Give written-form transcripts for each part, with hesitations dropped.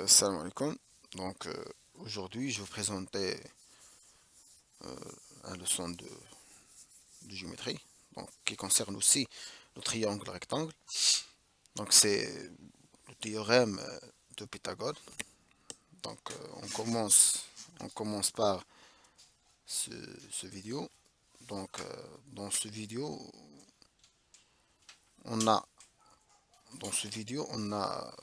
Salam alaikum. Aujourd'hui, je vais vous présenter une leçon de géométrie qui concerne aussi le triangle rectangle. C'est le théorème de Pythagore. On commence par ce, ce vidéo. Dans ce vidéo, on a, dans ce vidéo, on a,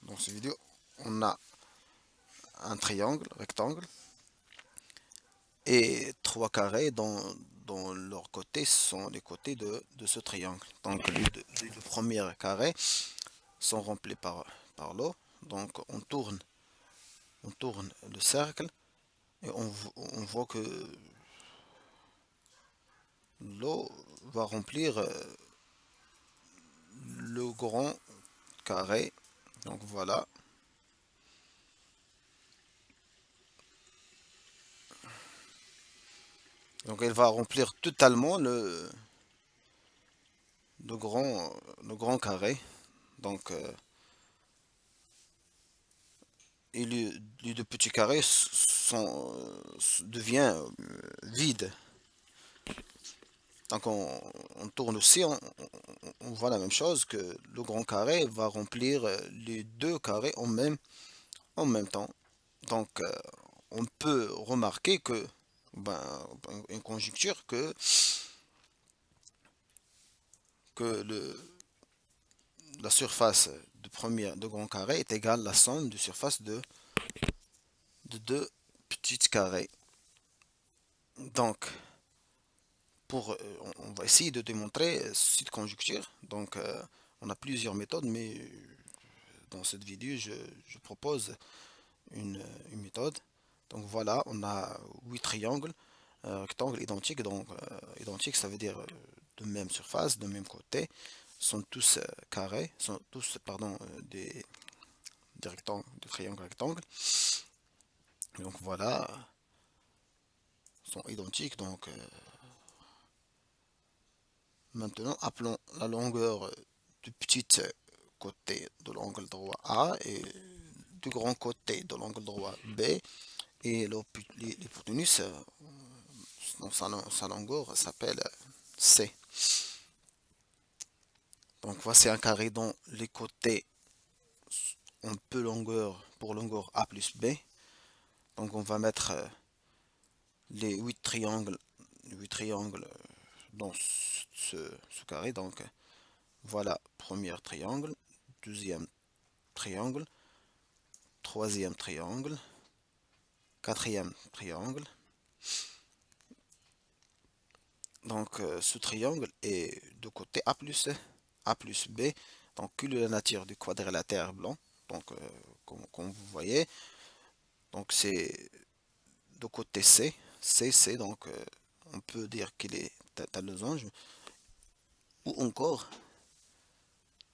dans ce vidéo, on a un triangle rectangle et trois carrés dont leurs côtés sont les côtés de ce triangle. Donc les deux premiers carrés sont remplis par l'eau. Donc on tourne le cercle et on voit que l'eau va remplir le grand carré. Donc voilà. Donc elle va remplir totalement le grand, le grand carré. Donc et les deux petits carrés devient vide. Donc on tourne aussi, on voit la même chose que le grand carré va remplir les deux carrés en même temps. Donc on peut remarquer que, ben, une conjecture que la surface de grand carré est égale à la somme de surface de deux petites carrés. Donc on va essayer de démontrer cette conjecture. On a plusieurs méthodes, mais dans cette vidéo, je propose une méthode. Donc voilà, on a 8 triangles, rectangles identiques. Identiques, ça veut dire de même surface, de même côté, sont tous carrés, sont tous, pardon, des rectangles, des triangles rectangles. Donc voilà, sont identiques. Maintenant, appelons la longueur du petit côté de l'angle droit A et du grand côté de l'angle droit B et l'hypoténuse dans sa longueur s'appelle C. Donc voici un carré dont les côtés ont peu longueur pour longueur A plus B. Donc on va mettre les 8 triangles dans ce carré. Donc voilà, premier triangle, deuxième triangle, troisième triangle, quatrième triangle. Donc ce triangle est de côté A plus B. Donc quelle est la nature du quadrilatère blanc? Donc comme vous voyez, donc c'est de côté C. Donc on peut dire qu'il est un losange. Ou encore,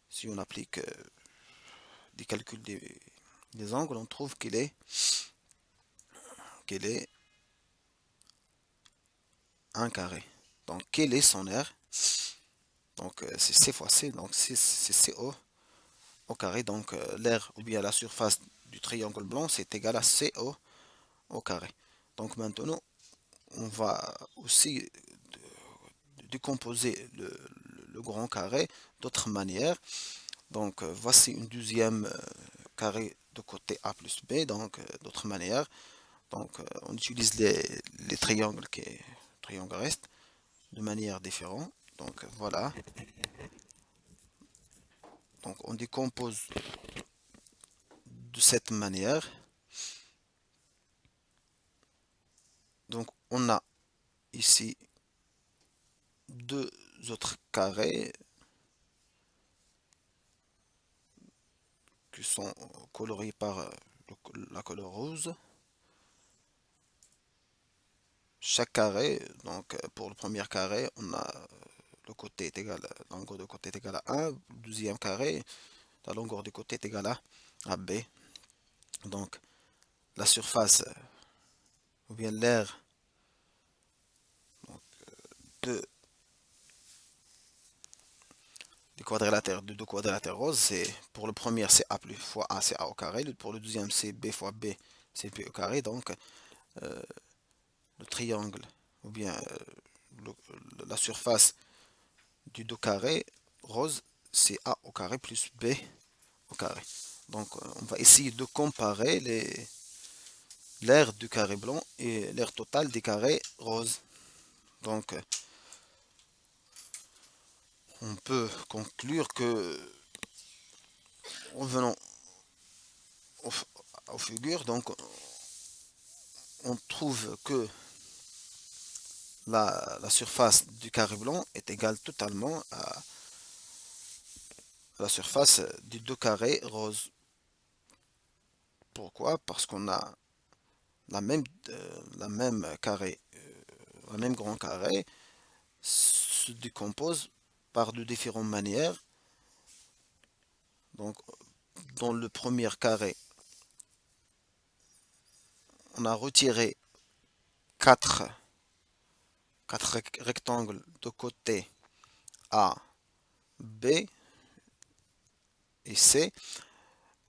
si on applique des calculs des angles, on trouve qu'il est un carré. Donc quel est son aire? Donc c'est C fois C, donc c'est CO au carré. Donc l'aire ou bien la surface du triangle blanc c'est égal à CO au carré. Donc maintenant on va aussi décomposer le grand carré d'autres manières. Donc voici une deuxième carré de côté A plus B, donc d'autres manières. Donc on utilise les triangles restent de manière différente. Donc voilà. Donc on décompose de cette manière. Donc on a ici deux autres carrés qui sont coloriés par la couleur rose. Chaque carré, donc pour le premier carré, on a le côté est égal, la longueur de côté est égale à 1. Le deuxième carré, la longueur du côté est égale à B. Donc la surface, ou bien l'aire de quadrilatères de deux quadrilatères roses, c'est pour le premier c'est A plus fois A, c'est A au carré. Pour le deuxième c'est B fois B, c'est B au carré. Donc le triangle, ou bien la surface du dos carré rose, c'est A au carré plus B au carré. Donc on va essayer de comparer l'aire du carré blanc et l'aire totale des carrés roses. Donc on peut conclure que, revenons aux, aux figures, donc on trouve que la surface du carré blanc est égale totalement à la surface du deux carré rose. Pourquoi? Parce qu'on a la même carré, la même grand carré se décompose par de différentes manières. Donc, dans le premier carré, on a retiré quatre, quatre rectangles de côté A, B et C.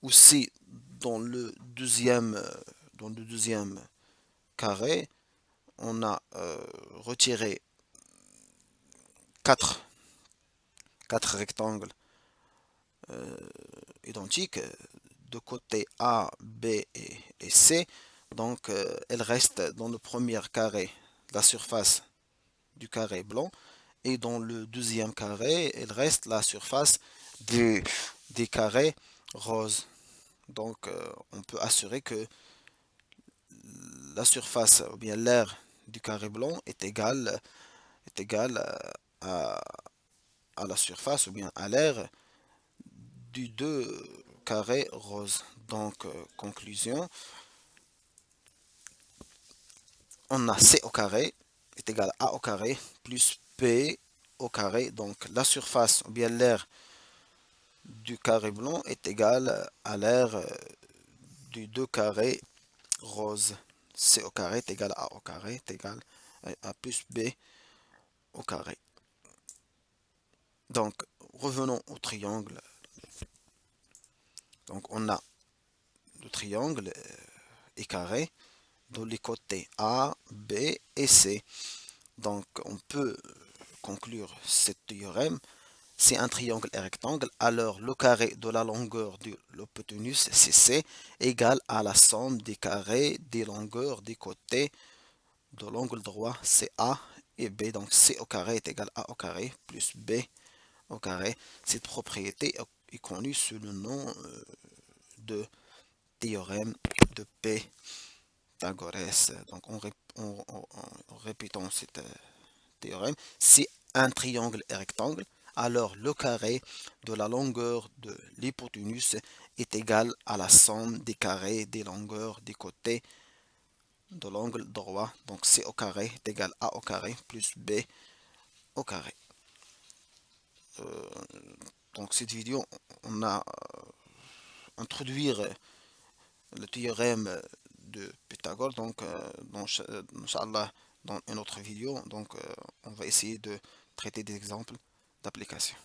Aussi, dans le deuxième carré, on a retiré quatre, quatre rectangles identiques de côté A, B et C. Donc, elle reste dans le premier carré la surface du carré blanc et dans le deuxième carré, il reste la surface des carrés roses. Donc, on peut assurer que la surface ou bien l'aire du carré blanc est égale à, à la surface ou bien à l'aire du deux carrés roses. Donc, conclusion, on a C au carré est égal à A au carré plus P au carré. Donc, la surface ou bien l'aire du carré blanc est égale à l'aire du deux carrés roses. C au carré est égal à A au carré est égal à A plus B au carré. Donc, revenons au triangle. Donc, on a le triangle est carré dans les côtés A, B et C. Donc, on peut conclure ce théorème. Si un triangle est rectangle, alors le carré de la longueur de l'hypoténuse, c'est C, égale à la somme des carrés des longueurs des côtés de l'angle droit, c'est A et B. Donc, C au carré est égal à A au carré plus B au carré. Cette propriété est connue sous le nom de théorème de Pythagorès. Donc, en répétant ce théorème, si un triangle est rectangle, alors le carré de la longueur de l'hypoténuse est égal à la somme des carrés des longueurs des côtés de l'angle droit. Donc, C au carré est égal à A au carré plus B au carré. Euh, donc, cette vidéo, on a introduit le théorème de Pythagore. Donc, Inch'Allah, dans une autre vidéo, donc, on va essayer de traiter des exemples d'application.